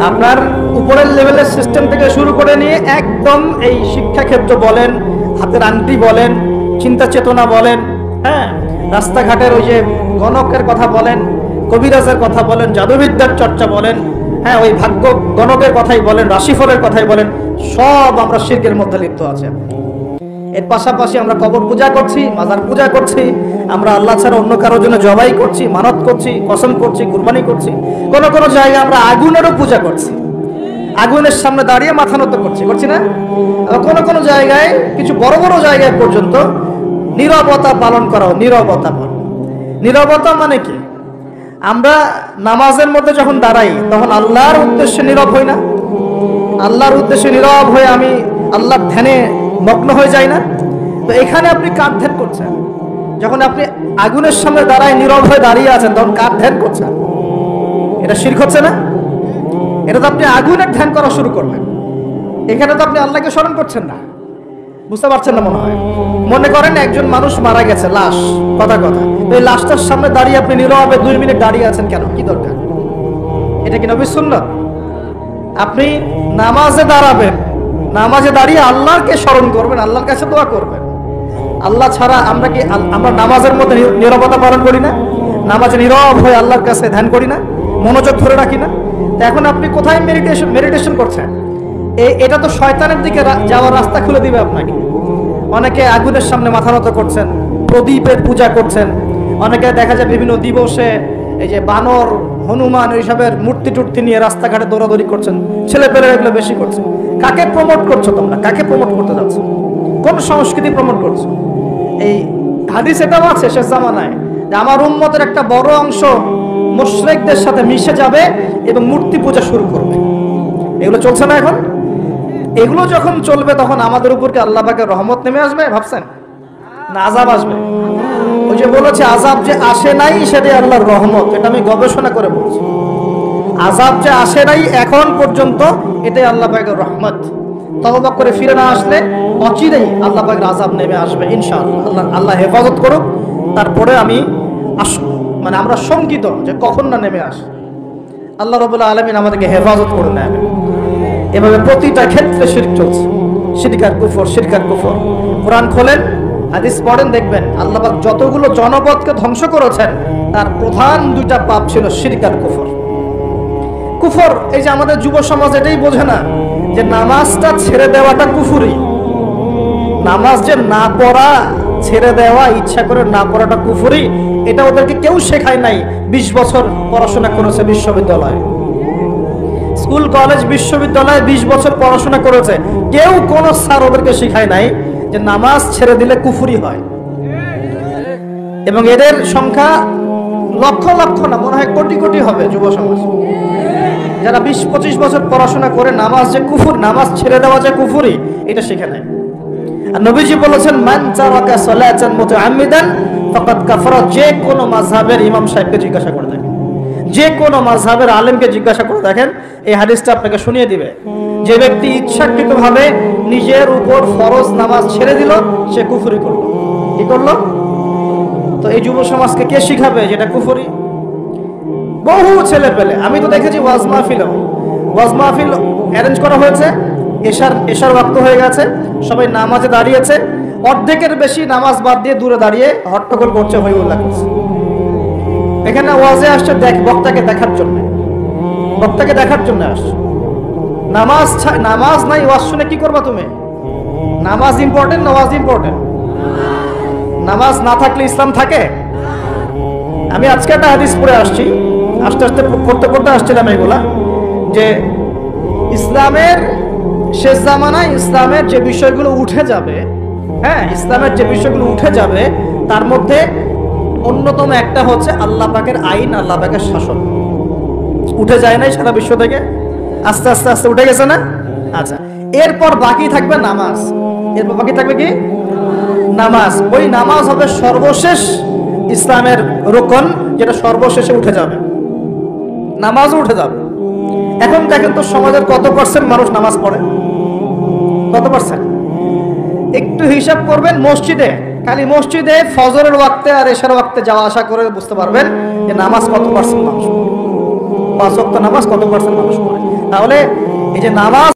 আপনার উপরের লেভেলের সিস্টেম থেকে শুরু করে নিয়ে একদম এই শিক্ষাক্ষেত্র বলেন, হাতের আংটি বলেন, চিন্তা চেতনা বলেন, হ্যাঁ, রাস্তাঘাটের ওই যে গণকের কথা বলেন, কবিরাজের কথা বলেন, জাদুবিদ্যার চর্চা বলেন, হ্যাঁ, ওই ভাগ্য গণকের কথাই বলেন, রাশিফলের কথাই বলেন, সব আমরা শিরকের মধ্যে লিপ্ত আছি। এর পাশাপাশি আমরা কবর পূজা করছি, মাজার পূজা করছি, আমরা আল্লাহ ছাড়া অন্য কারোর জন্য জবাই করছি, মানত করছি, কসম করছি, কুরবানি করছি। কোন কোন জায়গায় আমরা আগুনেরও পূজা করছি, আগুনের সামনে দাঁড়িয়ে মাথা নত করছি না? কোন কোন জায়গায়, কিছু বড় বড় জায়গায় পর্যন্ত নীরবতা পালন করা। নীরবতা মানে কি? আমরা নামাজের মধ্যে যখন দাঁড়াই, তখন আল্লাহর উদ্দেশ্যে নীরব হই না? আল্লাহর উদ্দেশ্যে নীরব হয়ে আমি আল্লাহর ধ্যানে মগ্ন হয়ে যাই না? তো এখানে আপনি কার ধ্যান করছেন? যখন আপনি আগুনের সামনে দাঁড়ায় নীরব হয়ে দাঁড়িয়ে আছেন, তখন কার ধ্যান করছেন? এটা শিরক হচ্ছে না? এটা তো আপনি আগুনের ধ্যান করা শুরু করবেন। এখানে তো আপনি আল্লাহকে স্মরণ করছেন না। বুঝতে পারছেন না মনে হয়? মনে করেন একজন মানুষ মারা গেছে, লাশ, কথা এই লাশটার সামনে দাঁড়িয়ে আপনি নীরবে 2 মিনিট দাঁড়িয়ে আছেন, কেন? কি দরকার? এটা কি নবীর সুন্নাত? আপনি নামাজে দাঁড়াবেন, নামাজে দাঁড়িয়ে আল্লাহকে স্মরণ করবেন, আল্লাহর কাছে দোয়া করবেন। আল্লাহ ছাড়া আমরা নামাজের মধ্যে নীরবতা পালন করি না? নামাজে নীরব হয়ে আল্লাহর কাছে ধ্যান করি না? মনোযোগ ধরে রাখি না? তো এখন আপনি কোথায় মেডিটেশন করছেন? এটা তো শয়তানের দিকে যাওয়ার রাস্তা খুলে দিবে আপনাকে। অনেকে আগুনের সামনে মাথা নত করছেন, প্রদীপের পূজা করছেন, অনেকে দেখা যায় বিভিন্ন দিবসে এই যে বানর, হনুমান, এইসবের মূর্তি টুর্তি নিয়ে রাস্তাঘাটে দৌড়াদৌড়ি করছেন। ছেলেপেলে এগুলো বেশি করছে। কাকে প্রমোট করছো তোমরা? কাকে প্রমোট করতে যাচ্ছ? কোন সংস্কৃতি প্রমোট করছো? এই হাদিস এটাও আছে শেষ জামানায় যে আমার উম্মতের একটা বড় অংশ মুশরিকদের সাথে মিশে যাবে এবং মূর্তি পূজা শুরু করবে। এগুলো চলছে না এখন? এগুলো যখন চলবে, তখন আমাদের উপর কি আল্লাহ পাকের রহমত নেমে আসবে ভাবছেন, না আযাব আসবে? ওই যে বলেছে আযাব যে আসে নাই সেটাই আল্লাহর রহমত, এটা আমি গবেষণা করে বলছি। আযাব যে আসে নাই এখন পর্যন্ত এটাই আল্লাহ পাকের রহমত। তওবা করে ফিরে না আসলে অচিরেই আল্লাহ পাকের আযাব নেমে আসবে ইনশাআল্লাহ। আল্লাহ হেফাজত করুক। তারপরে আমি মানে আমরা শঙ্কিত যে কখন না নেমে আসে। আল্লাহ রাব্বুল আলামিন আমাদেরকে হেফাজত করে নেবে। এভাবে প্রতিটা ক্ষেত্রে শিরক চলছে, শিরক আর কুফর, শিরক আর কুফর। কোরআন খোলেন, হাদিস পড়েন, দেখবেন আল্লাহ পাক যতগুলো জনপদকে ধ্বংস করেছেন তার প্রধান দুইটা পাপ ছিল শিরক আর কুফর। কুফর, এই যে আমাদের যুব সমাজ এটাই বোঝে না যে নামাজটা ছেড়ে দেওয়াটা কুফরি। নামাজ যে না পড়া, ছেড়ে দেওয়া, ইচ্ছা করে না পড়াটা কুফরি, এটা ওদেরকে কেউ শেখায় নাই। 20 বছর পড়াশোনা করেছে বিশ্ববিদ্যালয়ে, স্কুল কলেজ বিশ্ববিদ্যালয়ে 20 বছর পড়াশোনা করেছে, কেউ কোন স্যার ওদেরকে শেখায় নাই যে নামাজ ছেড়ে দিলে কুফরি হয়। এবং এদের সংখ্যা লক্ষ লক্ষ না, মনে হয় কোটি কোটি হবে যুব সমাজ, যারা 20-25 বছর পড়াশোনা করে নামাজ যে কুফর, নামাজ ছেড়ে দেওয়া যে কুফরি, এটা শিখে নেয়। আর নবীজি বলেছেন মান তারাকা সালাতান মুতাআম্মিদান ফাকাদ কাফারা। যে কোনো মাযহাবের ইমাম সাহেবকে জিজ্ঞাসা করে দেখেন, যে কোনো মাযহাবের আলেমকে জিজ্ঞাসা করে দেখেন, এই হাদিসটা আপনাকে শুনিয়ে দিবে। যে ব্যক্তি ইচ্ছাকৃতভাবে নিজের উপর ফরজ নামাজ ছেড়ে দিল সে কুফরি করলো। কি করলো? তো এই যুব সমাজকে কে শিখাবে যেটা কুফরি? বহু ছেলে পেলে আমি তো দেখেছি ওয়াজ মাহফিল অ্যারেঞ্জ করা হয়েছে, এশার ওয়াক্ত হয়ে গেছে, সবাই নামাজে দাঁড়িয়েছে, অর্ধেকের বেশি নামাজ বাদ দিয়ে দূরে দাঁড়িয়ে হট্টগোল করছে, হই উল্লাহ করছে। এখানে ওয়াজে আসছে বক্তাকে দেখার জন্য, বক্তাকে দেখার জন্য আসছে। নামাজ নাই, ওয়াজ শুনে কি করবা তুমি? নামাজ ইম্পর্টেন্ট না ওয়াজ ইম্পর্টেন্ট? নামাজ না থাকলে ইসলাম থাকে? আমি আজকে একটা হাদিস পড়ে আসছি, আস্তে আস্তে পড়তে আসছিলাম এগুলা, যে ইসলামের শেষ জামানায় ইসলামের যে বিষয়গুলো উঠে যাবে, হ্যাঁ, ইসলামের যে বিষয়গুলো উঠে যাবে তার মধ্যে অন্যতম একটা হচ্ছে আল্লাহ পাকের আইন, আল্লাহ পাকের শাসন। উঠে যায় নাই সারা বিশ্ব থেকে? আস্তে আস্তে আস্তে উঠে গেছে না? আচ্ছা, এরপর বাকি থাকবে নামাজ। এরপর বাকি থাকবে কি? নামাজ। ওই নামাজ হবে সর্বশেষ ইসলামের রুকন, যেটা সর্বশেষে উঠে যাবে, নামাজও উঠে যাবে। এখন দেখেন তো সমাজের কত পার্সেন্ট মানুষ নামাজ পড়ে? কত পার্সেন্ট? একটু হিসাব করবেন, মসজিদে, খালি মসজিদে ফজরের ওয়াক্তে আর এশার ওয়াক্তে যাওয়া আসা করে বুঝতে পারবেন যে নামাজ কত পার্সেন্ট মানুষ পড়ে, 5 ওয়াক্ত নামাজ কত পার্সেন্ট মানুষ পড়ে। তাহলে এই যে নামাজ